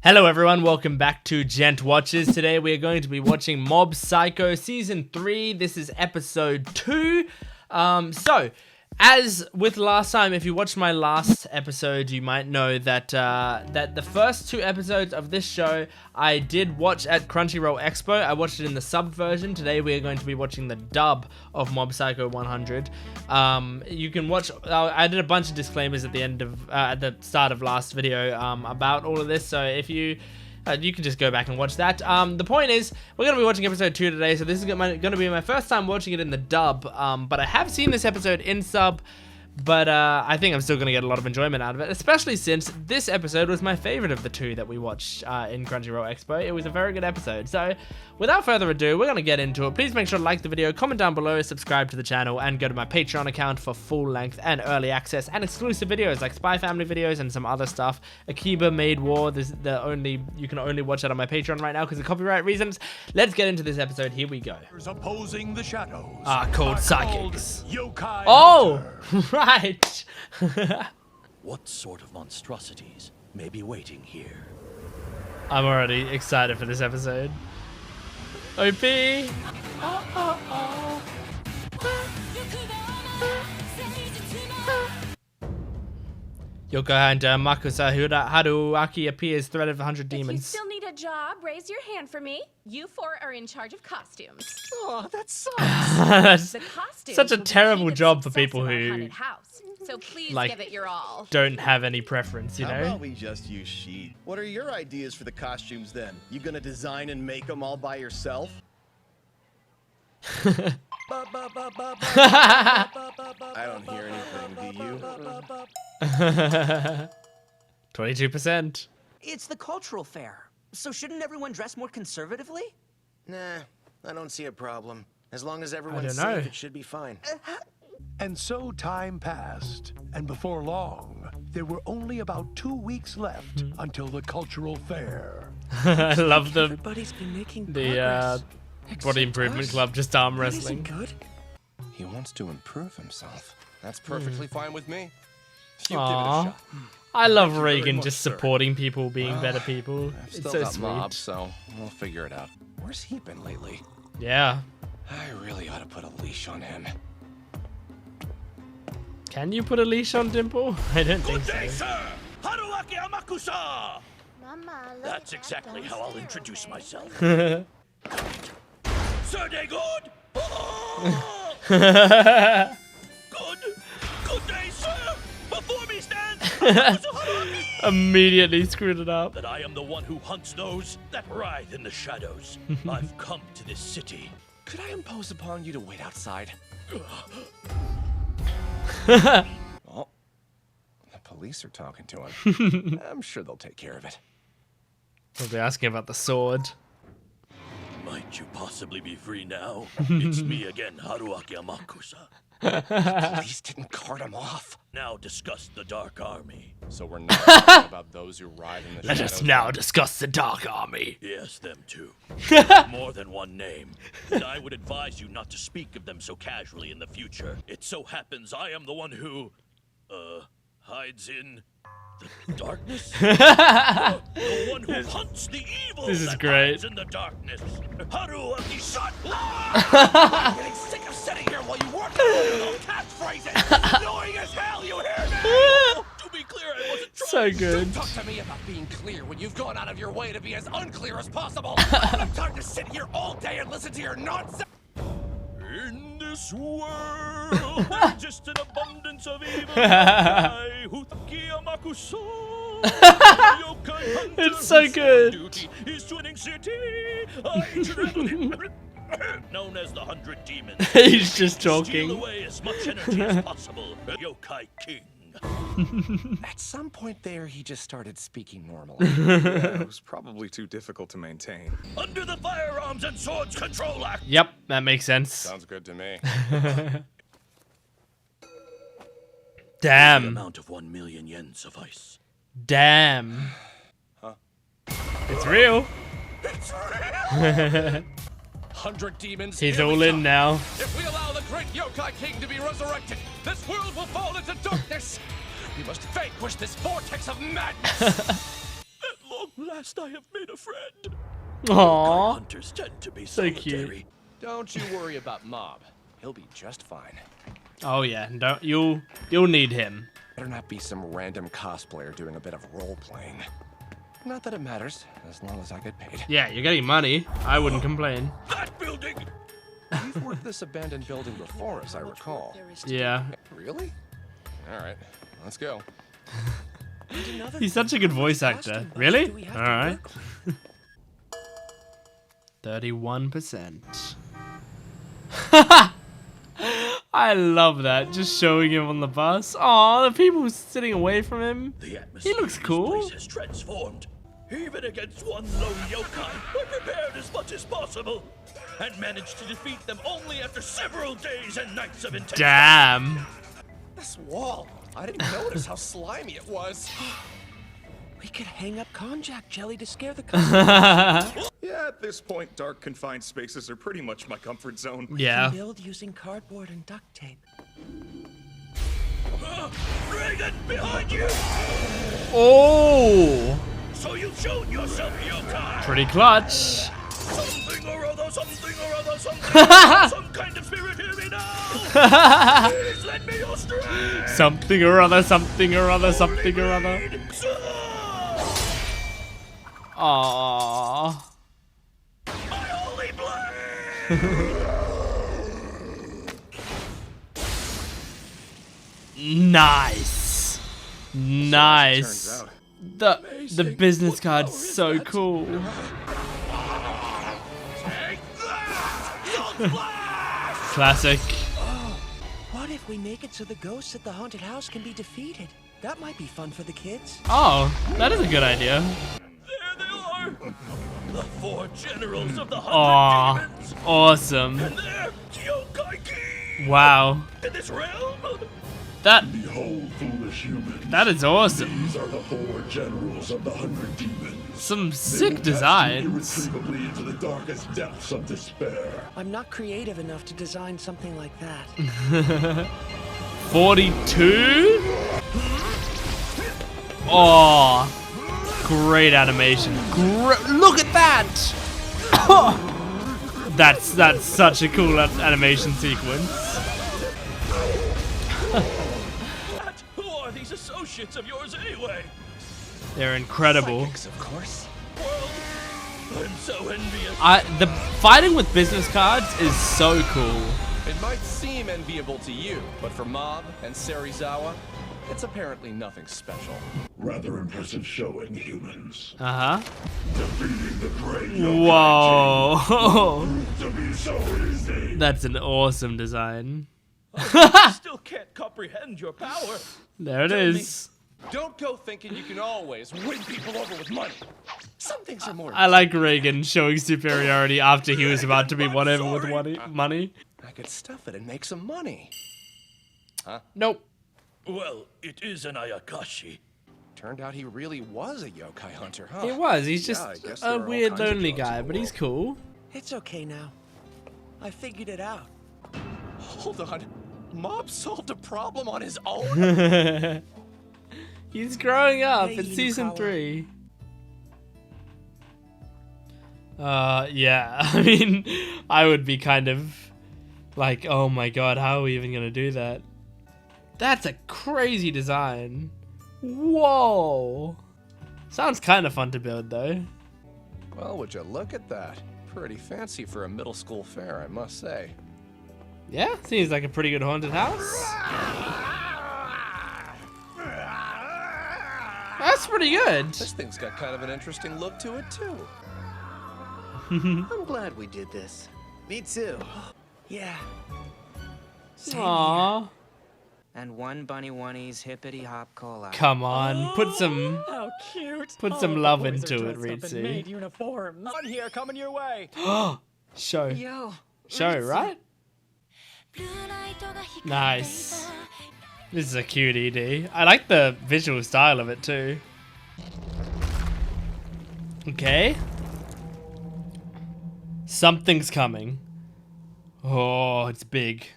Hello everyone, welcome back to Gent Watches. Today we are going to be watching Mob Psycho Season 3. This is Episode 2. As with last time, if you watched my last episode, you might know that that the first two episodes of this show I did watch at CrunchyRoll Expo. I watched it in the subbed version. Today we are going to be watching the dub of Mob Psycho 100. You can watch. I did a bunch of disclaimers at the end of at the start of last video about all of this. So if you you can just go back and watch that. The point is, we're going to be watching episode 2 today, so this is going to be my first time watching it in the dub, but I have seen this episode in sub, but I think I'm still going to get a lot of enjoyment out of it, especially since this episode was my favorite of the two that we watched in CrunchyRoll Expo. It was a very good episode, so without further ado, we're going to get into it. Please make sure to like the video, comment down below, subscribe to the channel, and go to my Patreon account for full-length and early access and exclusive videos like Spy Family videos and some other stuff. Akiba Made War, this is you can only watch that on my Patreon right now because of copyright reasons. Let's get into this episode. Here we go. Opposing the shadows called psychics. Yokai Oh, right. What sort of monstrosities may be waiting here? I'm already excited for this episode. OP. Yokai and Makusa Haruaki appears threat of 100 demons. If you still need a job, raise your hand for me. You four are in charge of costumes. Oh, that sucks. That's The costumes such a will be terrible keep job for success people in our who haunted house. So please like, give it your all. don't have any preference, you How know? about we just use sheet? What are your ideas for the costumes then? You gonna design and make them all by yourself? I don't hear anything, do you? 22%. It's the cultural fair, so shouldn't everyone dress more conservatively? Nah, I don't see a problem. As long as I everyone's don't know. safe, it should be fine. And so time passed, and before long, there were only about 2 weeks left until the cultural fair. I love the Everybody's been making Body Improvement Club just arm wrestling. good. He wants to improve himself. That's perfectly fine with me. You Aww. I love Thank you very Reagan much, just sir. supporting people being better people. I've It's still so got sweet. mobs, so we'll figure it out. Where's he been lately? Yeah. I really ought to put a leash on him. Can you put a leash on Dimple? I don't think so. sir! Haruaki Amakusa! Mama, look That's at exactly that how I'll dumpster. introduce myself. Sir day good? Oh! Good day, sir! Before me stands Haruaki! Immediately screwed it up. That I am the one who hunts those that writhe in the shadows. I've come to this city. Could I impose upon you to wait outside? Oh, the police are talking to him. I'm sure they'll take care of it. I'll be asking about the sword. Might you possibly be free now? It's me again, Haruaki Amakusa. Police didn't cart him off. Now discuss the Dark Army. So we're not talking about those who ride in the Let shadows. us now discuss the Dark Army. Yes, them too. More than one name. And I would advise you not to speak of them so casually in the future. It so happens I am the one who, hides in the darkness? The one who hunts the evil This is that great. hides in the darkness. Haruaki shut I'm getting sick of sitting here while you work on those catchphrases. Annoying as hell, you hear me? To be clear, I wasn't trying. So good. Don't talk to me about being clear when you've gone out of your way to be as unclear as possible. I don't have time to sit here all day and listen to your nonsense. In this world, there exists an abundance of evil. Haruaki Amakusa. Yokai hunter It's so whose good. duty is to winning city. I travel known as the 100 Demons. He's just Steal talking. away as much energy as possible. Yokai King. At some point there, he just started speaking normally. Yeah, it was probably too difficult to maintain. Under the Firearms and Swords Control Act. Yep, that makes sense. Sounds good to me. The Damn. amount of 1 million yen suffice. Damn. It's real. It's real! 100 demons. He's here we all in come. now. If we allow the great Yokai King to be resurrected, this world will fall into darkness. We must vanquish this vortex of madness. At long last I have made a friend. Aww. Hunters tend to be So cute. solitary. Don't you worry about Mob. He'll be just fine. Oh yeah, you'll need him. Better not be some random cosplayer doing a bit of role-playing. Not that it matters, as long as I get paid. Yeah, you're getting money. I wouldn't complain. That building! You've worked this abandoned building before, as I recall. Yeah. Really? Alright, let's go. He's such a good voice actor. Really? Alright. 31%. I love that. Just showing him on the bus. Aw, the people sitting away from him. The atmosphere looks of this cool. place is transformed. Even against one lone yokai, I prepared as much as possible and managed to defeat them only after several days and nights of intense. Damn. This wall! I didn't notice how slimy it was. We could hang up konjac jelly to scare the Yeah, at this point, dark confined spaces are pretty much my comfort zone. Yeah. build using cardboard and duct tape. Reagan, behind you! Oh, So you've shown yourself, yokai! pretty clutch. Something or other, something or other, something or other, some kind of spirit, hear me now! Please lend me your strength! Something or other, something or other, something or other. Aww. My holy blade! Nice. Nice. Turns out. The business card's so cool. Take that! Classic. What if we make it so the ghosts at the haunted house can be defeated? That might be fun for the kids. Oh, that is a good idea. There they are! The four generals of the Aw, 100 demons! awesome. And they're yokai-ki! Wow. In this realm? Behold, foolish humans. That is awesome. These are the four generals of the 100 demons. Some They sick will cast you designs. irretrievably into the darkest depths of despair. I'm not creative enough to design something like that. 42? Oh, great animation. Look at that! That's such a cool animation sequence. Who are these associates of yours anyway? They're incredible. Psychics, of course. World, I'm so envious. The fighting with business cards is so cool. It might seem enviable to you, but for Mob and Serizawa, it's apparently nothing special. Rather impressive showing, humans. Uh-huh. Defeating the great yokai Whoa. proved to be so easy. That's an awesome design. I still can't comprehend your power. There it is. Don't go thinking you can always win people over with money. Some things are more. I like Reagan showing superiority after he was about to be won over with money. I could stuff it and make some money. Nope. Well, it is an Ayakashi. Turned out he really was a yokai hunter, huh? He was. He's just I guess there a are all weird, kinds of lonely jobs in guy, the but he's world. cool. It's okay now. I figured it out. Hold on. Mob solved a problem on his own? He's growing up. Hey, It's season Yukawa. 3. Yeah. I mean, I would be kind of like, oh my god, how are we even gonna do that? That's a crazy design. Whoa. Sounds kind of fun to build, though. Well, would you look at that? Pretty fancy for a middle school fair, I must say. Yeah, seems like a pretty good haunted house. That's pretty good. This thing's got kind of an interesting look to it, too. I'm glad we did this. Me too. Yeah. Same here. Aww. And one bunny oneie's hippity hop cola. Come on, put some How cute! Put some love into it, Ritzy. Uniforms. One here coming your way. show. Yo. Show, right? Nice. This is a cute ED. I like the visual style of it too. Okay. Something's coming. Oh, it's big.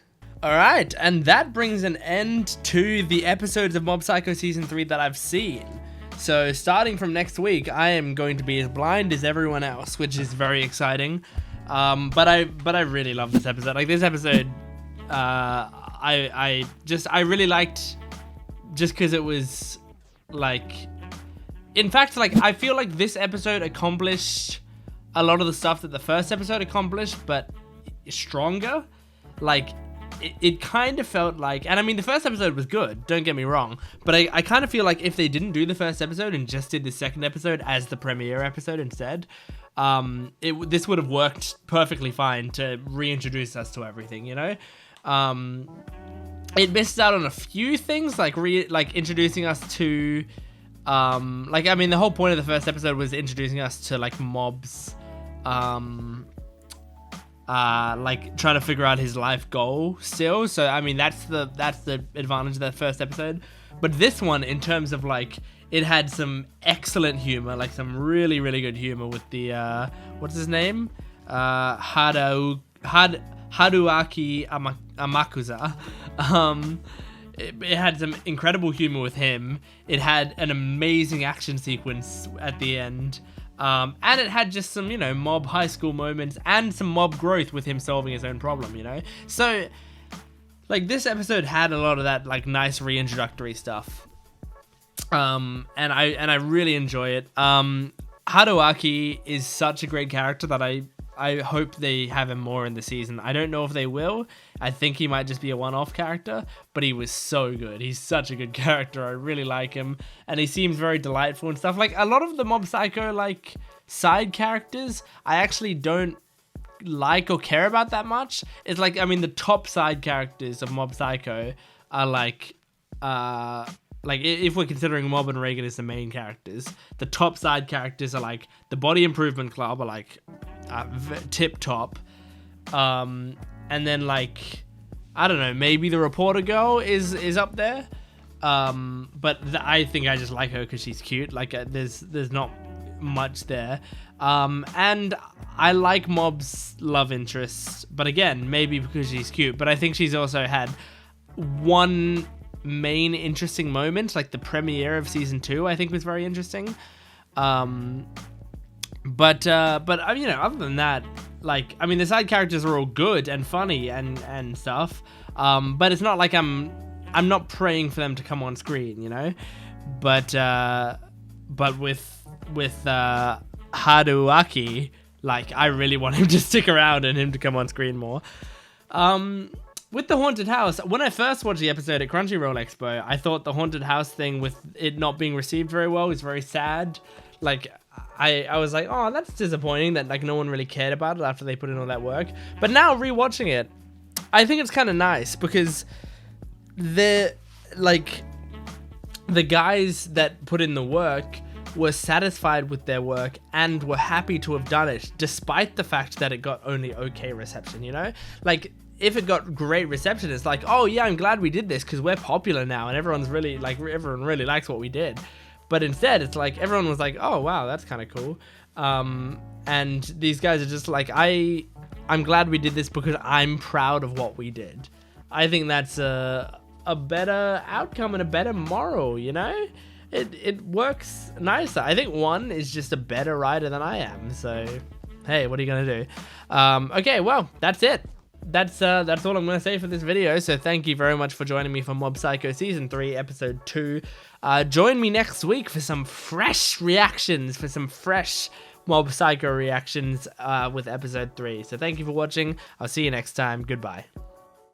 Alright, and that brings an end to the episodes of Mob Psycho Season 3 that I've seen. So starting from next week, I am going to be as blind as everyone else, which is very exciting. But I really love this episode. Like this episode, I really liked, just because it was like, in fact, like I feel like this episode accomplished a lot of the stuff that the first episode accomplished, but stronger. Like it kind of felt like, and I mean the first episode was good, don't get me wrong, but I kind of feel like if they didn't do the first episode and just did the second episode as the premiere episode instead, this would have worked perfectly fine to reintroduce us to everything, you know. It missed out on a few things, like introducing us to like, I mean the whole point of the first episode was introducing us to like Mob's like trying to figure out his life goal still. So I mean that's the advantage of that first episode. But this one, in terms of like, it had some excellent humor, like some really good humor with the what's his name, Haruaki Amakusa. It had some incredible humor with him. It had an amazing action sequence at the end. And it had just some, you know, Mob high school moments and some Mob growth with him solving his own problem, you know? So, like, this episode had a lot of that, like, nice reintroductory stuff. And I really enjoy it. Haruaki is such a great character that I hope they have him more in the season. I don't know if they will. I think he might just be a one-off character, but he was so good. He's such a good character. I really like him, and he seems very delightful and stuff. Like, a lot of the Mob Psycho, like, side characters, I actually don't like or care about that much. It's like, I mean, the top side characters of Mob Psycho are like if we're considering Mob and Reagan as the main characters, the top side characters are like the Body Improvement Club are like tip top, and then like, I don't know, maybe the Reporter Girl is up there, but I think I just like her because she's cute. Like there's not much there, and I like Mob's love interest, but again, maybe because she's cute. But I think she's also had one main interesting moment, like the premiere of season 2 I think was very interesting, but you know, other than that, like, I mean the side characters are all good and funny and stuff, but it's not like I'm not praying for them to come on screen, you know. But with Haruaki, like, I really want him to stick around and him to come on screen more. With the haunted house, when I first watched the episode at CrunchyRoll Expo, I thought the haunted house thing with it not being received very well was very sad. Like, I was like, oh, that's disappointing that like no one really cared about it after they put in all that work. But now rewatching it, I think it's kind of nice because the guys that put in the work were satisfied with their work and were happy to have done it, despite the fact that it got only okay reception, you know? Like, if it got great reception, it's like, oh yeah, I'm glad we did this because we're popular now and everyone really likes what we did. But instead, it's like everyone was like, oh wow, that's kind of cool. And these guys are just like, I'm glad we did this because I'm proud of what we did. I think that's a better outcome and a better moral, you know? It works nicer. I think one is just a better writer than I am. So, hey, what are you gonna do? Okay, well, that's it. That's all I'm gonna say for this video. So thank you very much for joining me for Mob Psycho Season 3, Episode 2. Join me next week for some fresh reactions, for some fresh Mob Psycho reactions with Episode 3. So thank you for watching. I'll see you next time. Goodbye.